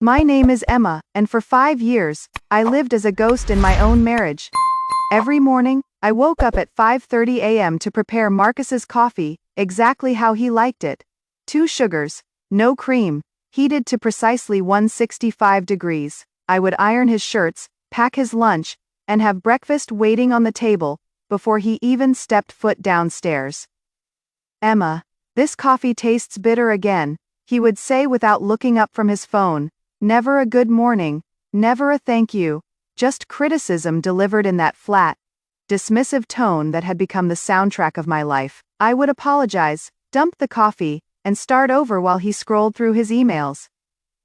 My name is Emma, and for 5 years, I lived as a ghost in my own marriage. Every morning, I woke up at 5:30 a.m. to prepare Marcus's coffee, exactly how he liked it. 2 sugars, no cream, heated to precisely 165 degrees. I would iron his shirts, pack his lunch, and have breakfast waiting on the table, before he even stepped foot downstairs. Emma, this coffee tastes bitter again, he would say without looking up from his phone. Never a good morning, never a thank you, just criticism delivered in that flat, dismissive tone that had become the soundtrack of my life. I would apologize, dump the coffee, and start over while he scrolled through his emails.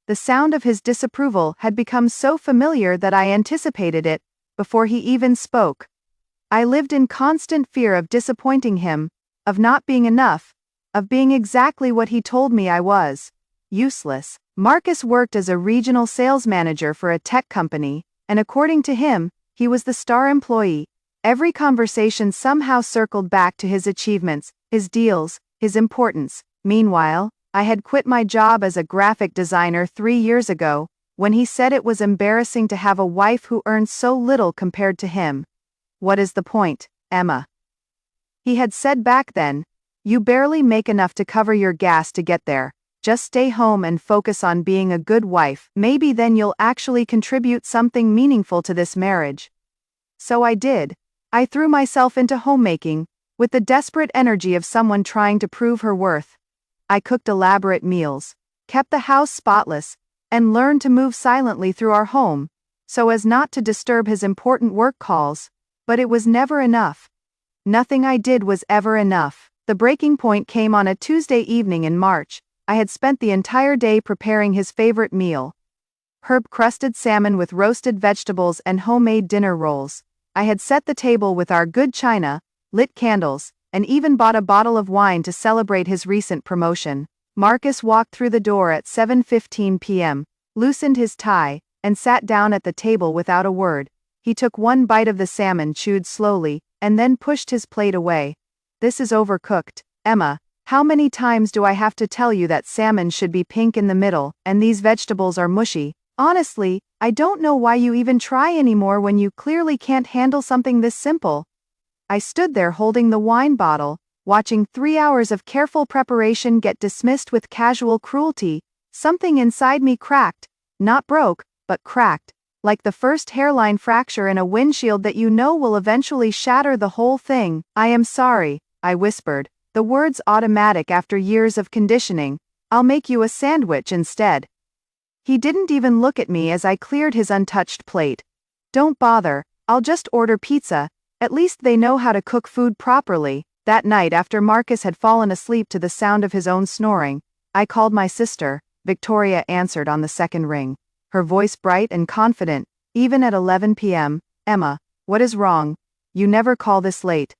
The sound of his disapproval had become so familiar that I anticipated it, before he even spoke. I lived in constant fear of disappointing him, of not being enough, of being exactly what he told me I was: useless. Marcus worked as a regional sales manager for a tech company, and according to him, he was the star employee. Every conversation somehow circled back to his achievements, his deals, his importance. Meanwhile, I had quit my job as a graphic designer 3 years ago, when he said it was embarrassing to have a wife who earned so little compared to him. What is the point, Emma? He had said back then, you barely make enough to cover your gas to get there. Just stay home and focus on being a good wife. Maybe then you'll actually contribute something meaningful to this marriage. So I did. I threw myself into homemaking, with the desperate energy of someone trying to prove her worth. I cooked elaborate meals, kept the house spotless, and learned to move silently through our home, so as not to disturb his important work calls. But it was never enough. Nothing I did was ever enough. The breaking point came on a Tuesday evening in March. I had spent the entire day preparing his favorite meal: herb-crusted salmon with roasted vegetables and homemade dinner rolls. I had set the table with our good china, lit candles, and even bought a bottle of wine to celebrate his recent promotion. Marcus walked through the door at 7:15 p.m., loosened his tie, and sat down at the table without a word. He took one bite of the salmon, chewed slowly, and then pushed his plate away. This is overcooked, Emma. How many times do I have to tell you that salmon should be pink in the middle, and these vegetables are mushy? Honestly, I don't know why you even try anymore when you clearly can't handle something this simple. I stood there holding the wine bottle, watching 3 hours of careful preparation get dismissed with casual cruelty. Something inside me cracked, not broke, but cracked, like the first hairline fracture in a windshield that you know will eventually shatter the whole thing. I am sorry, I whispered, the words automatic after years of conditioning. I'll make you a sandwich instead. He didn't even look at me as I cleared his untouched plate. Don't bother, I'll just order pizza. At least they know how to cook food properly. That night, after Marcus had fallen asleep to the sound of his own snoring, I called my sister. Victoria answered on the second ring, her voice bright and confident, even at 11 p.m. Emma, what is wrong? You never call this late.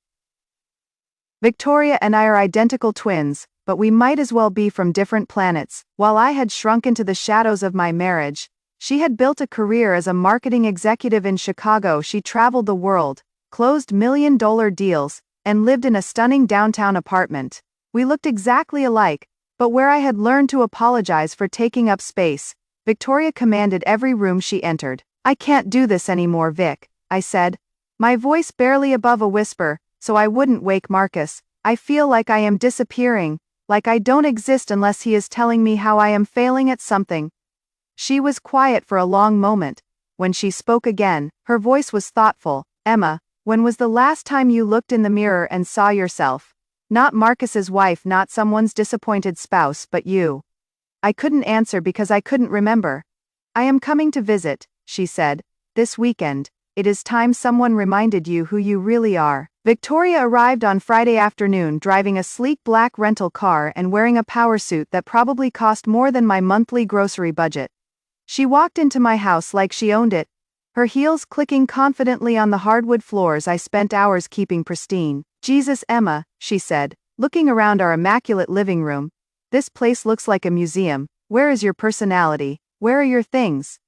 Victoria and I are identical twins, but we might as well be from different planets. While I had shrunk into the shadows of my marriage, she had built a career as a marketing executive in Chicago. She traveled the world, closed million-dollar deals, and lived in a stunning downtown apartment. We looked exactly alike, but where I had learned to apologize for taking up space, Victoria commanded every room she entered. I can't do this anymore, Vic, I said, my voice barely above a whisper, so I wouldn't wake Marcus. I feel like I am disappearing, like I don't exist unless he is telling me how I am failing at something. She was quiet for a long moment. When she spoke again, her voice was thoughtful. Emma, when was the last time you looked in the mirror and saw yourself? Not Marcus's wife, not someone's disappointed spouse, but you. I couldn't answer because I couldn't remember. I am coming to visit, she said, this weekend. It is time someone reminded you who you really are. Victoria arrived on Friday afternoon driving a sleek black rental car and wearing a power suit that probably cost more than my monthly grocery budget. She walked into my house like she owned it, her heels clicking confidently on the hardwood floors I spent hours keeping pristine. Jesus, Emma, she said, looking around our immaculate living room. This place looks like a museum. Where is your personality? Where are your things?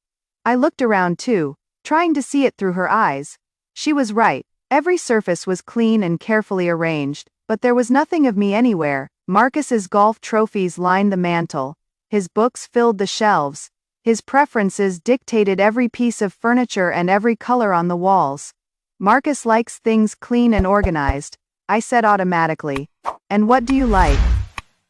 I looked around too, trying to see it through her eyes. She was right. Every surface was clean and carefully arranged, but there was nothing of me anywhere. Marcus's golf trophies lined the mantel. His books filled the shelves. His preferences dictated every piece of furniture and every color on the walls. Marcus likes things clean and organized, I said automatically. And what do you like?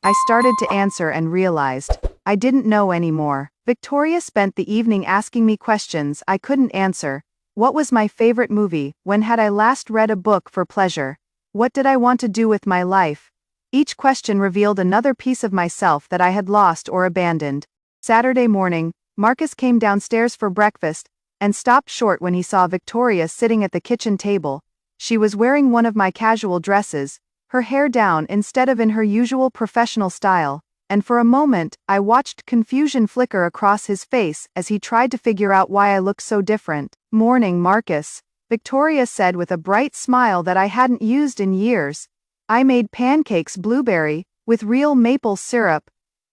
I started to answer and realized I didn't know anymore. Victoria spent the evening asking me questions I couldn't answer. What was my favorite movie? When had I last read a book for pleasure? What did I want to do with my life? Each question revealed another piece of myself that I had lost or abandoned. Saturday morning, Marcus came downstairs for breakfast and stopped short when he saw Victoria sitting at the kitchen table. She was wearing one of my casual dresses, her hair down instead of in her usual professional style, and for a moment, I watched confusion flicker across his face as he tried to figure out why I looked so different. "Morning, Marcus," Victoria said with a bright smile that I hadn't used in years. "I made pancakes blueberry, with real maple syrup."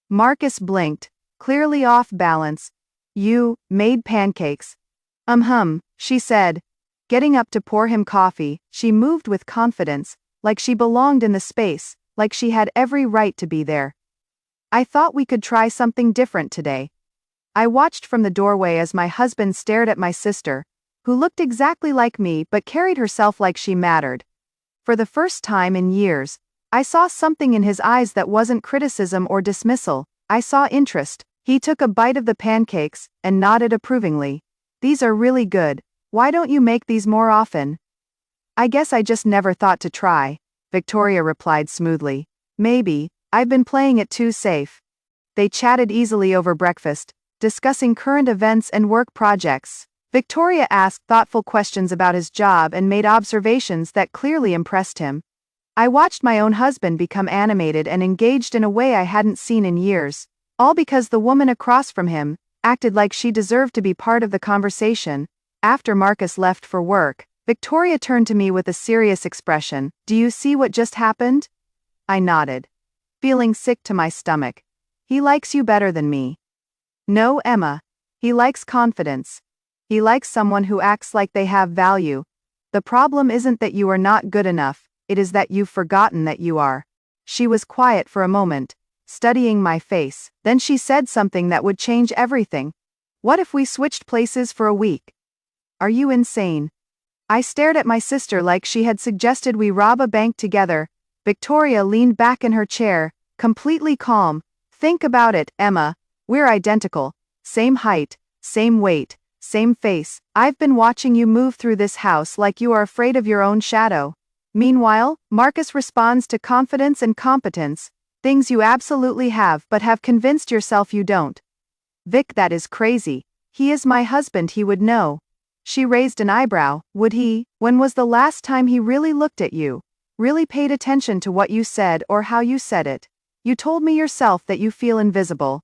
Marcus blinked, clearly off balance. "You made pancakes?" She said. Getting up to pour him coffee, she moved with confidence, like she belonged in the space, like she had every right to be there. "I thought we could try something different today." I watched from the doorway as my husband stared at my sister, who looked exactly like me but carried herself like she mattered. For the first time in years, I saw something in his eyes that wasn't criticism or dismissal. I saw interest. He took a bite of the pancakes and nodded approvingly. "These are really good. Why don't you make these more often?" "I guess I just never thought to try," Victoria replied smoothly. "Maybe, I've been playing it too safe." They chatted easily over breakfast, discussing current events and work projects. Victoria asked thoughtful questions about his job and made observations that clearly impressed him. I watched my own husband become animated and engaged in a way I hadn't seen in years, all because the woman across from him acted like she deserved to be part of the conversation. After Marcus left for work, Victoria turned to me with a serious expression. "Do you see what just happened?" I nodded, feeling sick to my stomach. "He likes you better than me." "No, Emma. He likes confidence. He likes someone who acts like they have value. The problem isn't that you are not good enough, it is that you've forgotten that you are." She was quiet for a moment, studying my face. Then she said something that would change everything. "What if we switched places for a week?" "Are you insane?" I stared at my sister like she had suggested we rob a bank together. Victoria leaned back in her chair, completely calm. "Think about it, Emma. We're identical. Same height, same weight, same face. I've been watching you move through this house like you are afraid of your own shadow." Meanwhile, Marcus responds to confidence and competence, things you absolutely have but have convinced yourself you don't. "Vic, that is crazy. He is my husband, he would know." She raised an eyebrow. "Would he? When was the last time he really looked at you? Really paid attention to what you said or how you said it? You told me yourself that you feel invisible."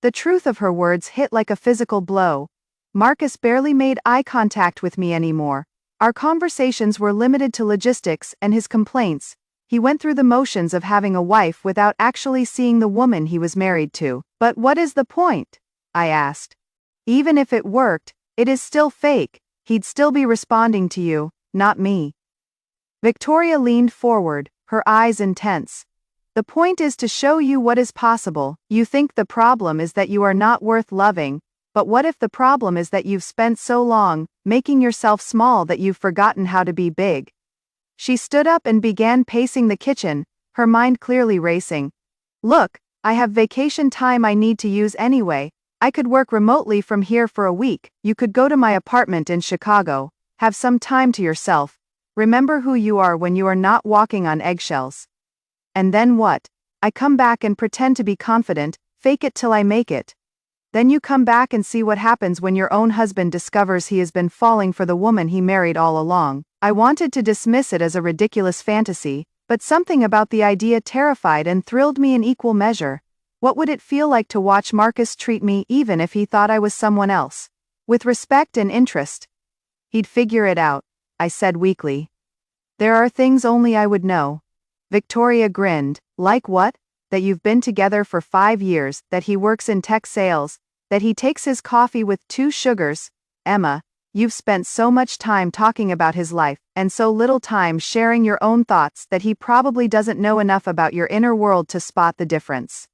The truth of her words hit like a physical blow. Marcus barely made eye contact with me anymore. Our conversations were limited to logistics and his complaints. He went through the motions of having a wife without actually seeing the woman he was married to. "But what is the point?" I asked. "Even if it worked, it is still fake. He'd still be responding to you, not me." Victoria leaned forward, her eyes intense. "The point is to show you what is possible. You think the problem is that you are not worth loving, but what if the problem is that you've spent so long making yourself small that you've forgotten how to be big?" She stood up and began pacing the kitchen, her mind clearly racing. "Look, I have vacation time I need to use anyway. I could work remotely from here for a week. You could go to my apartment in Chicago, have some time to yourself. Remember who you are when you are not walking on eggshells." And then what? I come back and pretend to be confident, fake it till I make it. Then you come back and see what happens when your own husband discovers he has been falling for the woman he married all along. I wanted to dismiss it as a ridiculous fantasy, but something about the idea terrified and thrilled me in equal measure. What would it feel like to watch Marcus treat me even if he thought I was someone else? With respect and interest. "He'd figure it out," I said weakly. "There are things only I would know." Victoria grinned. "Like what?" "That you've been together for 5 years, that he works in tech sales, that he takes his coffee with 2 sugars. Emma, you've spent so much time talking about his life, and so little time sharing your own thoughts that he probably doesn't know enough about your inner world to spot the difference."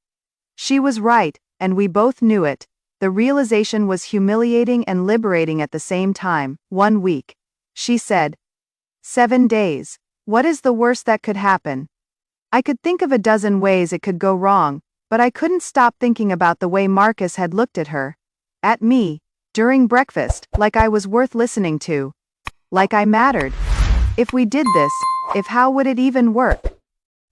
She was right, and we both knew it. The realization was humiliating and liberating at the same time. 1 week. She said. 7 days. What is the worst that could happen? I could think of a dozen ways it could go wrong, but I couldn't stop thinking about the way Marcus had looked at her. At me. During breakfast, like I was worth listening to. Like I mattered. If we did this, how would it even work?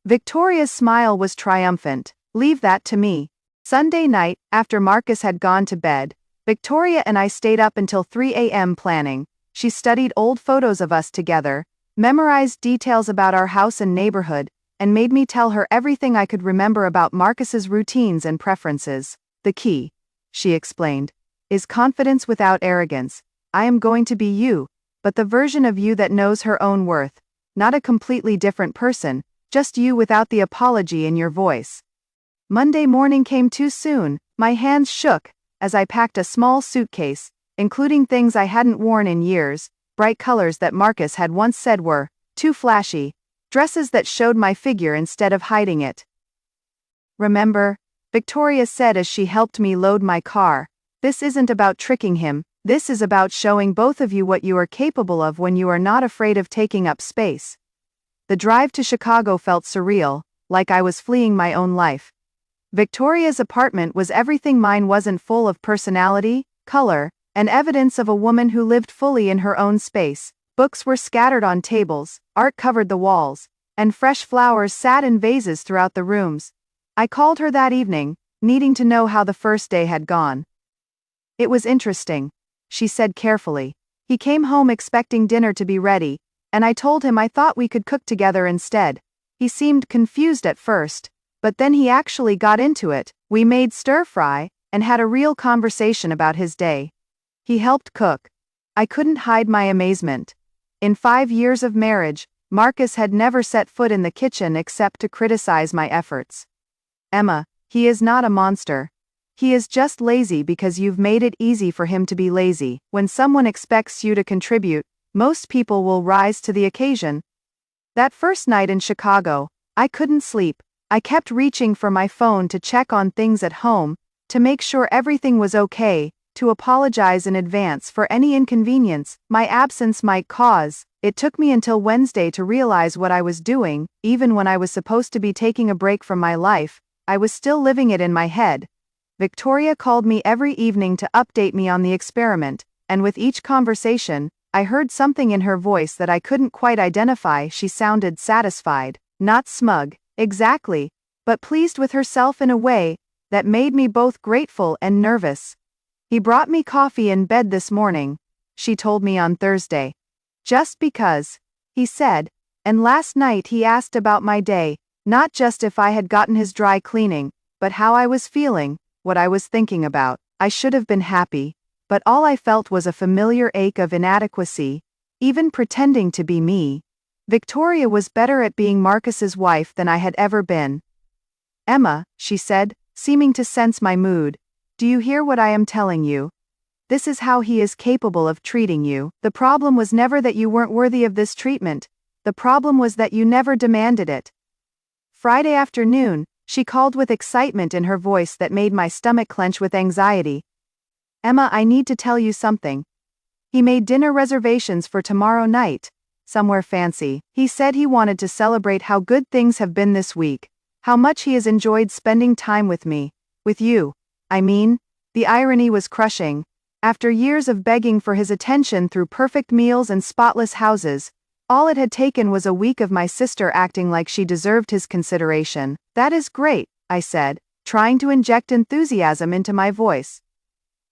Victoria's smile was triumphant. Leave that to me. Sunday night, after Marcus had gone to bed, Victoria and I stayed up until 3 a.m. planning. She studied old photos of us together, memorized details about our house and neighborhood, and made me tell her everything I could remember about Marcus's routines and preferences. The key, she explained, is confidence without arrogance. I am going to be you, but the version of you that knows her own worth. Not a completely different person, just you without the apology in your voice. Monday morning came too soon. My hands shook as I packed a small suitcase, including things I hadn't worn in years, bright colors that Marcus had once said were too flashy, dresses that showed my figure instead of hiding it. Remember, Victoria said as she helped me load my car, this isn't about tricking him, this is about showing both of you what you are capable of when you are not afraid of taking up space. The drive to Chicago felt surreal, like I was fleeing my own life. Victoria's apartment was everything mine wasn't, full of personality, color, and evidence of a woman who lived fully in her own space. Books were scattered on tables, art covered the walls, and fresh flowers sat in vases throughout the rooms. I called her that evening, needing to know how the first day had gone. It was interesting, she said carefully. He came home expecting dinner to be ready, and I told him I thought we could cook together instead. He seemed confused at first, but then he actually got into it. We made stir-fry, and had a real conversation about his day. He helped cook. I couldn't hide my amazement. In 5 years of marriage, Marcus had never set foot in the kitchen except to criticize my efforts. Emma, he is not a monster. He is just lazy because you've made it easy for him to be lazy. When someone expects you to contribute, most people will rise to the occasion. That first night in Chicago, I couldn't sleep. I kept reaching for my phone to check on things at home, to make sure everything was okay, to apologize in advance for any inconvenience my absence might cause. It took me until Wednesday to realize what I was doing. Even when I was supposed to be taking a break from my life, I was still living it in my head. Victoria called me every evening to update me on the experiment, and with each conversation, I heard something in her voice that I couldn't quite identify. She sounded satisfied, not smug, exactly, but pleased with herself in a way that made me both grateful and nervous. He brought me coffee in bed this morning, she told me on Thursday. Just because, he said, and last night he asked about my day, not just if I had gotten his dry cleaning, but how I was feeling, what I was thinking about. I should have been happy, but all I felt was a familiar ache of inadequacy, even pretending to be me. Victoria was better at being Marcus's wife than I had ever been. Emma, she said, seeming to sense my mood, do you hear what I am telling you? This is how he is capable of treating you. The problem was never that you weren't worthy of this treatment. The problem was that you never demanded it. Friday afternoon, she called with excitement in her voice that made my stomach clench with anxiety. Emma, I need to tell you something. He made dinner reservations for tomorrow night. Somewhere fancy. He said he wanted to celebrate how good things have been this week, how much he has enjoyed spending time with me. With you. I mean, the irony was crushing. After years of begging for his attention through perfect meals and spotless houses, all it had taken was a week of my sister acting like she deserved his consideration. That is great, I said, trying to inject enthusiasm into my voice.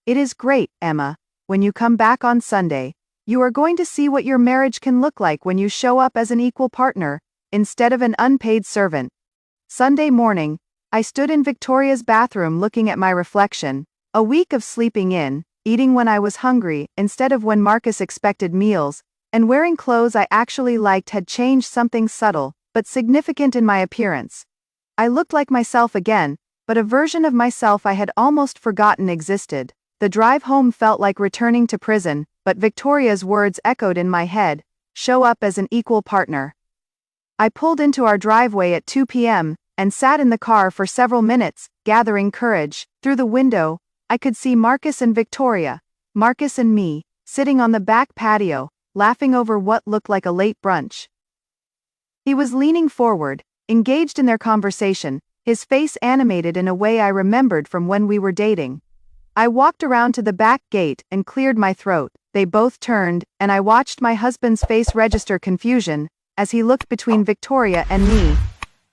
It is great, Emma. When you come back on Sunday, you are going to see what your marriage can look like when you show up as an equal partner, instead of an unpaid servant. Sunday morning, I stood in Victoria's bathroom looking at my reflection. A week of sleeping in, eating when I was hungry instead of when Marcus expected meals, and wearing clothes I actually liked had changed something subtle, but significant in my appearance. I looked like myself again, but a version of myself I had almost forgotten existed. The drive home felt like returning to prison, but Victoria's words echoed in my head, show up as an equal partner. I pulled into our driveway at 2 p.m., and sat in the car for several minutes, gathering courage. Through the window, I could see Marcus and Victoria, Marcus and me, sitting on the back patio, laughing over what looked like a late brunch. He was leaning forward, engaged in their conversation, his face animated in a way I remembered from when we were dating. I walked around to the back gate and cleared my throat. They both turned, and I watched my husband's face register confusion as he looked between Victoria and me.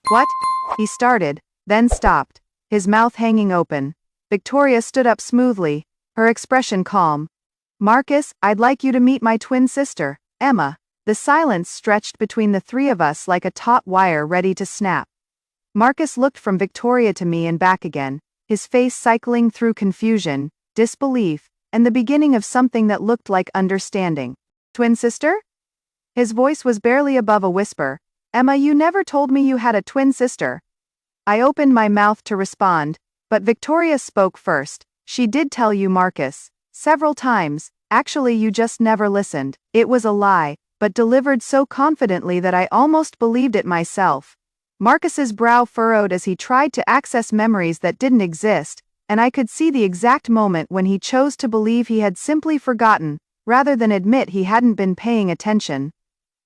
"What?" he started, then stopped, his mouth hanging open. Victoria stood up smoothly, her expression calm. "Marcus, I'd like you to meet my twin sister, Emma." The silence stretched between the three of us like a taut wire ready to snap. Marcus looked from Victoria to me and back again, his face cycling through confusion, disbelief, and the beginning of something that looked like understanding. "Twin sister?" His voice was barely above a whisper. "Emma, you never told me you had a twin sister." I opened my mouth to respond, but Victoria spoke first. "She did tell you, Marcus. Several times, actually you just never listened." It was a lie, but delivered so confidently that I almost believed it myself. Marcus's brow furrowed as he tried to access memories that didn't exist, and I could see the exact moment when he chose to believe he had simply forgotten, rather than admit he hadn't been paying attention.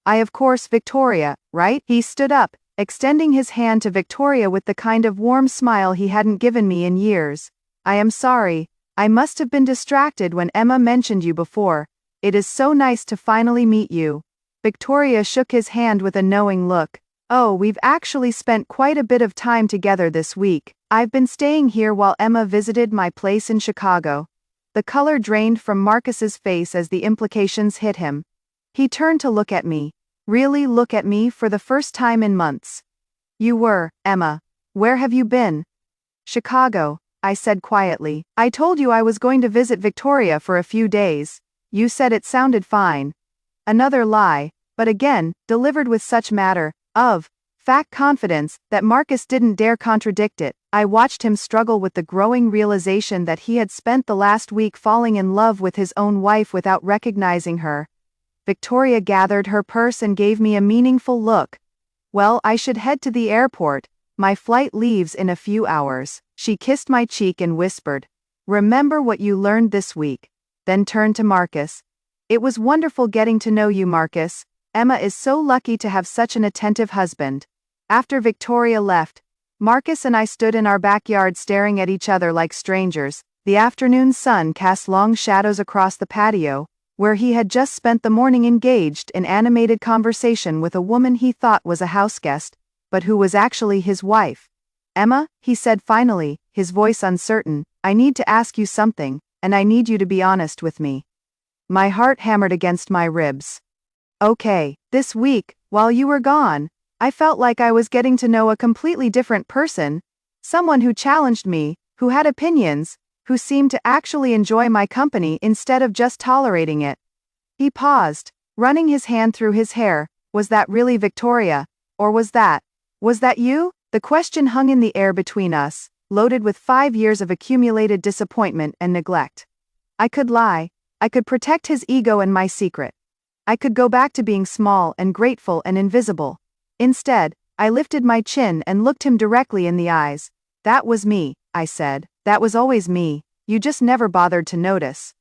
Of course, Victoria, right?" He stood up, extending his hand to Victoria with the kind of warm smile he hadn't given me in years. "I am sorry, I must have been distracted when Emma mentioned you before. It is so nice to finally meet you." Victoria shook his hand with a knowing look. "Oh, we've actually spent quite a bit of time together this week. I've been staying here while Emma visited my place in Chicago." The color drained from Marcus's face as the implications hit him. He turned to look at me. Really look at me for the first time in months. "You were, Emma. Where have you been?" "Chicago," I said quietly. "I told you I was going to visit Victoria for a few days. You said it sounded fine." Another lie, but again, delivered with such matter-of-fact confidence that Marcus didn't dare contradict it. I watched him struggle with the growing realization that he had spent the last week falling in love with his own wife without recognizing her. Victoria gathered her purse and gave me a meaningful look. "Well, I should head to the airport. My flight leaves in a few hours." She kissed my cheek and whispered, "Remember what you learned this week." Then turned to Marcus. "It was wonderful getting to know you, Marcus. Emma is so lucky to have such an attentive husband." After Victoria left, Marcus and I stood in our backyard staring at each other like strangers. The afternoon sun cast long shadows across the patio, where he had just spent the morning engaged in animated conversation with a woman he thought was a houseguest, but who was actually his wife. "Emma," he said finally, his voice uncertain, "I need to ask you something, and I need you to be honest with me." My heart hammered against my ribs. "Okay, this week, while you were gone, I felt like I was getting to know a completely different person, someone who challenged me, who had opinions, who seemed to actually enjoy my company instead of just tolerating it." He paused, running his hand through his hair. "Was that really Victoria? Or was that you?" The question hung in the air between us, loaded with 5 years of accumulated disappointment and neglect. I could lie. I could protect his ego and my secret. I could go back to being small and grateful and invisible. Instead, I lifted my chin and looked him directly in the eyes. "That was me," I said. "That was always me. You just never bothered to notice."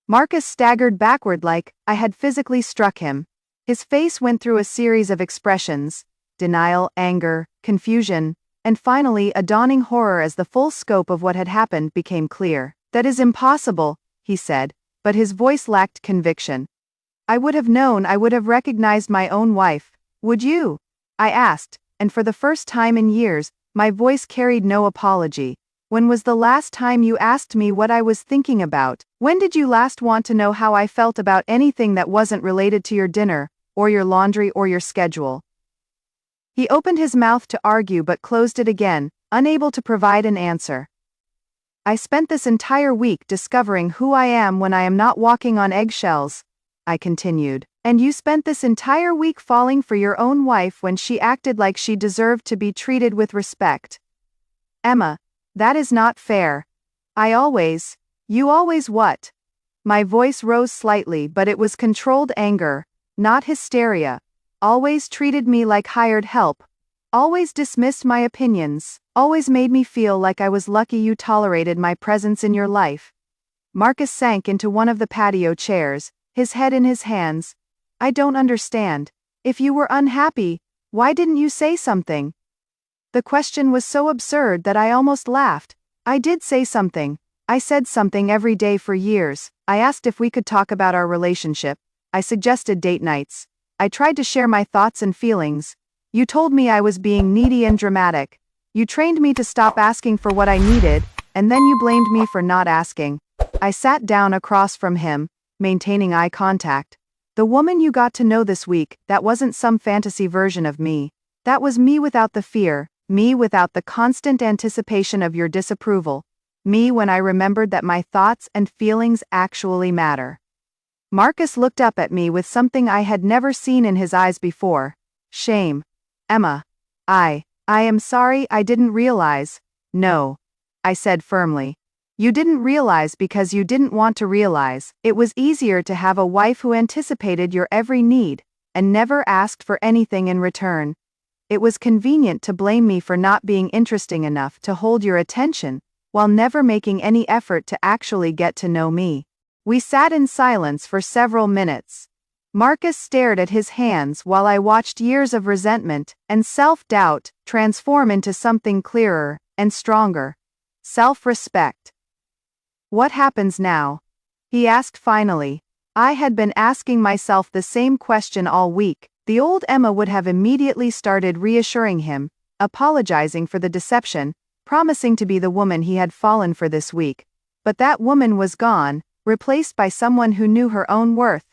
Marcus staggered backward like I had physically struck him. His face went through a series of expressions: denial, anger, confusion, and finally a dawning horror as the full scope of what had happened became clear. "That is impossible," he said, but his voice lacked conviction. "I would have known. I would have recognized my own wife. Would you?" I asked, and for the first time in years, my voice carried no apology. "When was the last time you asked me what I was thinking about? When did you last want to know how I felt about anything that wasn't related to your dinner, or your laundry or your schedule?" He opened his mouth to argue but closed it again, unable to provide an answer. "I spent this entire week discovering who I am when I am not walking on eggshells," I continued. "And you spent this entire week falling for your own wife when she acted like she deserved to be treated with respect. Emma, that is not fair. You always what?" My voice rose slightly, but it was controlled anger, not hysteria. "Always treated me like hired help. Always dismissed my opinions, always made me feel like I was lucky you tolerated my presence in your life. Marcus sank into one of the patio chairs, his head in his hands. I don't understand. If you were unhappy, why didn't you say something? The question was so absurd that I almost laughed. I did say something. I said something every day for years. I asked if we could talk about our relationship. I suggested date nights. I tried to share my thoughts and feelings. You told me I was being needy and dramatic. You trained me to stop asking for what I needed, and then you blamed me for not asking. I sat down across from him, maintaining eye contact. The woman you got to know this week, that wasn't some fantasy version of me. That was me without the fear, me without the constant anticipation of your disapproval, me when I remembered that my thoughts and feelings actually matter. Marcus looked up at me with something I had never seen in his eyes before. Shame. Emma. I am sorry, I didn't realize. No. I said firmly. You didn't realize because you didn't want to realize. It was easier to have a wife who anticipated your every need, and never asked for anything in return. It was convenient to blame me for not being interesting enough to hold your attention, while never making any effort to actually get to know me. We sat in silence for several minutes. Marcus stared at his hands while I watched years of resentment and self-doubt transform into something clearer and stronger. Self-respect. What happens now? He asked finally. I had been asking myself the same question all week. The old Emma would have immediately started reassuring him, apologizing for the deception, promising to be the woman he had fallen for this week. But that woman was gone, replaced by someone who knew her own worth.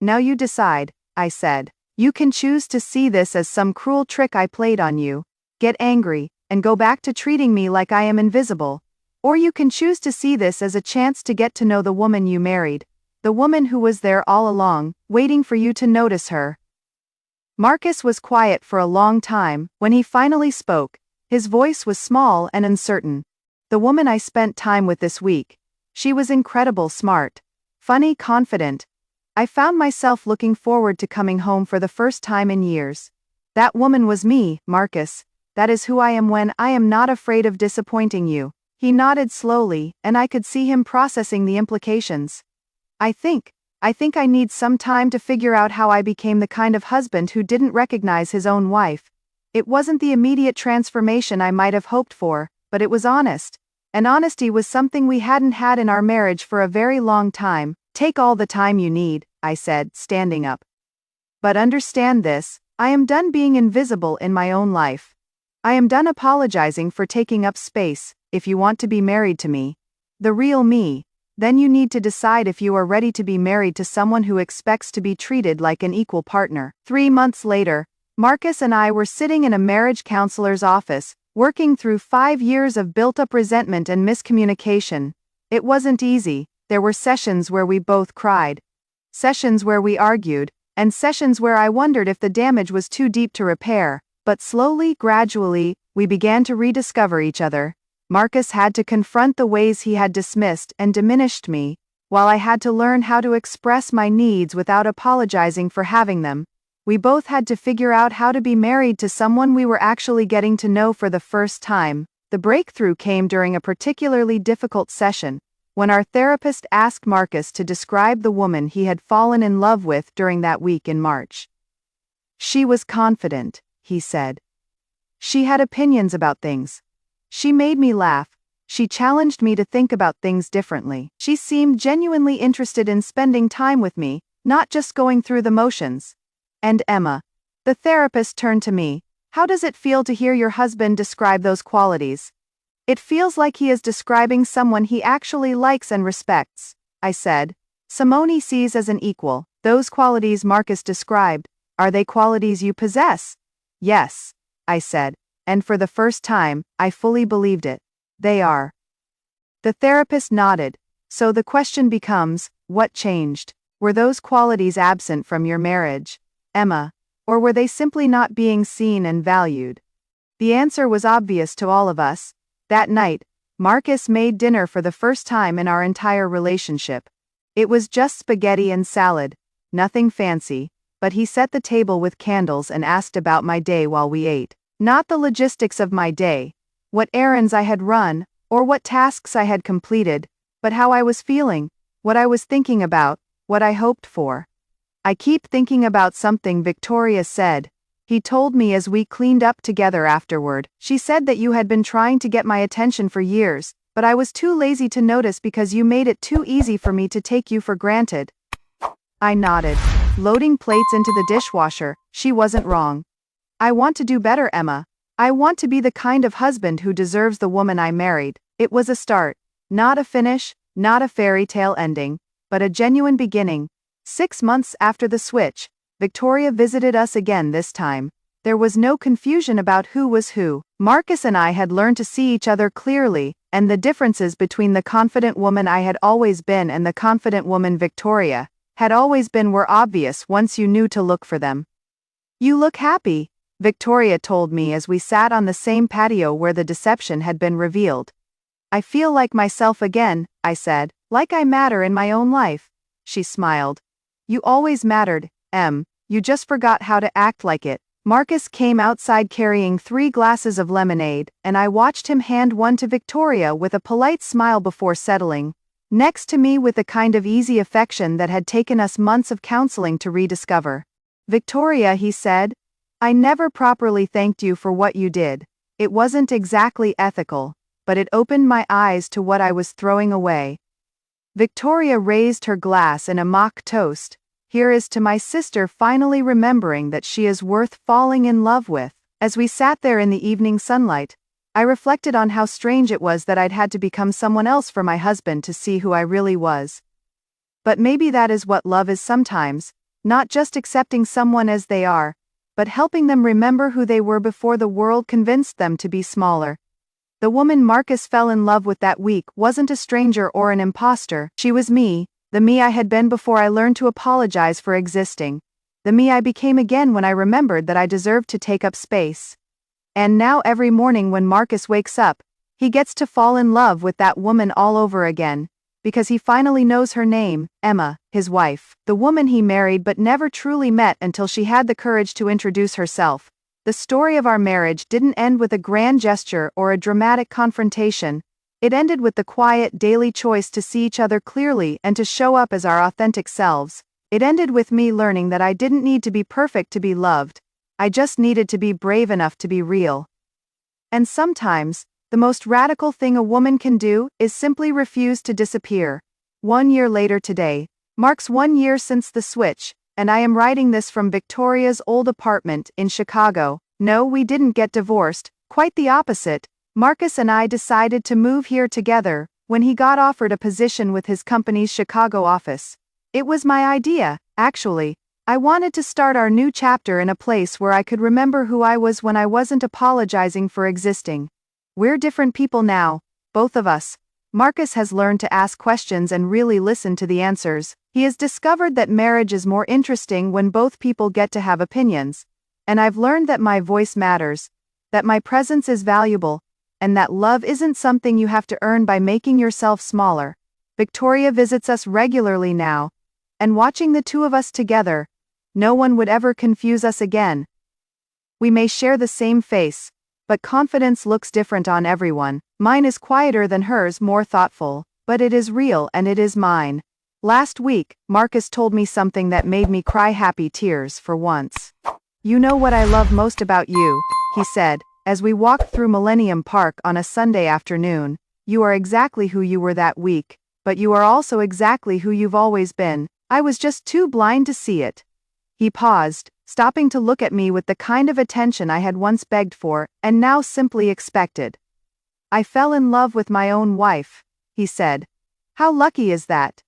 Now you decide, I said. You can choose to see this as some cruel trick I played on you, get angry, and go back to treating me like I am invisible. Or you can choose to see this as a chance to get to know the woman you married, the woman who was there all along, waiting for you to notice her. Marcus was quiet for a long time. When he finally spoke, his voice was small and uncertain. The woman I spent time with this week. She was incredible, smart, funny, confident. I found myself looking forward to coming home for the first time in years. That woman was me, Marcus. That is who I am when I am not afraid of disappointing you. He nodded slowly, and I could see him processing the implications. I think I need some time to figure out how I became the kind of husband who didn't recognize his own wife. It wasn't the immediate transformation I might have hoped for, but it was honest. And honesty was something we hadn't had in our marriage for a very long time. Take all the time you need, I said, standing up. But understand this, I am done being invisible in my own life. I am done apologizing for taking up space. If you want to be married to me, the real me, then you need to decide if you are ready to be married to someone who expects to be treated like an equal partner. 3 months later, Marcus and I were sitting in a marriage counselor's office, working through 5 years of built-up resentment and miscommunication. It wasn't easy. There were sessions where we both cried, sessions where we argued, and sessions where I wondered if the damage was too deep to repair. But slowly, gradually, we began to rediscover each other. Marcus had to confront the ways he had dismissed and diminished me, while I had to learn how to express my needs without apologizing for having them. We both had to figure out how to be married to someone we were actually getting to know for the first time. The breakthrough came during a particularly difficult session, when our therapist asked Marcus to describe the woman he had fallen in love with during that week in March. She was confident, he said. She had opinions about things. She made me laugh. She challenged me to think about things differently. She seemed genuinely interested in spending time with me, not just going through the motions. And Emma. The therapist turned to me. How does it feel to hear your husband describe those qualities? It feels like he is describing someone he actually likes and respects, I said. Simone sees as an equal. Those qualities Marcus described, are they qualities you possess? Yes, I said. And for the first time, I fully believed it. They are. The therapist nodded. So the question becomes, what changed? Were those qualities absent from your marriage, Emma, or were they simply not being seen and valued? The answer was obvious to all of us. That night, Marcus made dinner for the first time in our entire relationship. It was just spaghetti and salad, nothing fancy, but he set the table with candles and asked about my day while we ate. Not the logistics of my day, what errands I had run, or what tasks I had completed, but how I was feeling, what I was thinking about, what I hoped for. "I keep thinking about something," Victoria said. He told me as we cleaned up together afterward. "She said that you had been trying to get my attention for years, but I was too lazy to notice because you made it too easy for me to take you for granted." I nodded. Loading plates into the dishwasher, she wasn't wrong. "I want to do better, Emma. I want to be the kind of husband who deserves the woman I married." It was a start. Not a finish, not a fairy tale ending, but a genuine beginning. 6 months after the switch, Victoria visited us again this time. There was no confusion about who was who. Marcus and I had learned to see each other clearly, and the differences between the confident woman I had always been and the confident woman Victoria had always been were obvious once you knew to look for them. "You look happy," Victoria told me as we sat on the same patio where the deception had been revealed. "I feel like myself again," I said, "like I matter in my own life." She smiled. "You always mattered, Em. You just forgot how to act like it." Marcus came outside carrying 3 glasses of lemonade, and I watched him hand one to Victoria with a polite smile before settling next to me with the kind of easy affection that had taken us months of counseling to rediscover. "Victoria," he said, "I never properly thanked you for what you did. It wasn't exactly ethical, but it opened my eyes to what I was throwing away." Victoria raised her glass in a mock toast. "Here is to my sister finally remembering that she is worth falling in love with." As we sat there in the evening sunlight, I reflected on how strange it was that I'd had to become someone else for my husband to see who I really was. But maybe that is what love is sometimes, not just accepting someone as they are, but helping them remember who they were before the world convinced them to be smaller. The woman Marcus fell in love with that week wasn't a stranger or an imposter. She was me, the me I had been before I learned to apologize for existing. The me I became again when I remembered that I deserved to take up space. And now every morning when Marcus wakes up, he gets to fall in love with that woman all over again, because he finally knows her name, Emma, his wife, the woman he married but never truly met until she had the courage to introduce herself. The story of our marriage didn't end with a grand gesture or a dramatic confrontation. It ended with the quiet daily choice to see each other clearly and to show up as our authentic selves. It ended with me learning that I didn't need to be perfect to be loved. I just needed to be brave enough to be real. And sometimes, the most radical thing a woman can do is simply refuse to disappear. 1 year later today marks 1 year since the switch, and I am writing this from Victoria's old apartment in Chicago. No, we didn't get divorced, quite the opposite. Marcus and I decided to move here together when he got offered a position with his company's Chicago office. It was my idea, actually. I wanted to start our new chapter in a place where I could remember who I was when I wasn't apologizing for existing. We're different people now, both of us. Marcus has learned to ask questions and really listen to the answers. He has discovered that marriage is more interesting when both people get to have opinions. And I've learned that my voice matters, that my presence is valuable, and that love isn't something you have to earn by making yourself smaller. Victoria visits us regularly now, and watching the two of us together, no one would ever confuse us again. We may share the same face, but confidence looks different on everyone. Mine is quieter than hers, more thoughtful, but it is real and it is mine. Last week, Marcus told me something that made me cry happy tears for once. "You know what I love most about you," he said, as we walked through Millennium Park on a Sunday afternoon. "You are exactly who you were that week, but you are also exactly who you've always been. I was just too blind to see it." He paused, stopping to look at me with the kind of attention I had once begged for, and now simply expected. "I fell in love with my own wife," he said. "How lucky is that?"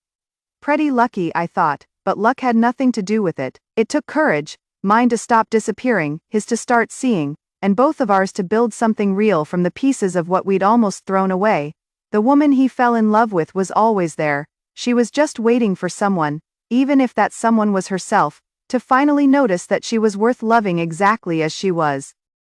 Pretty lucky, I thought, but luck had nothing to do with it. It took courage, mine to stop disappearing, his to start seeing, and both of ours to build something real from the pieces of what we'd almost thrown away. The woman he fell in love with was always there. She was just waiting for someone, even if that someone was herself, to finally notice that she was worth loving exactly as she was.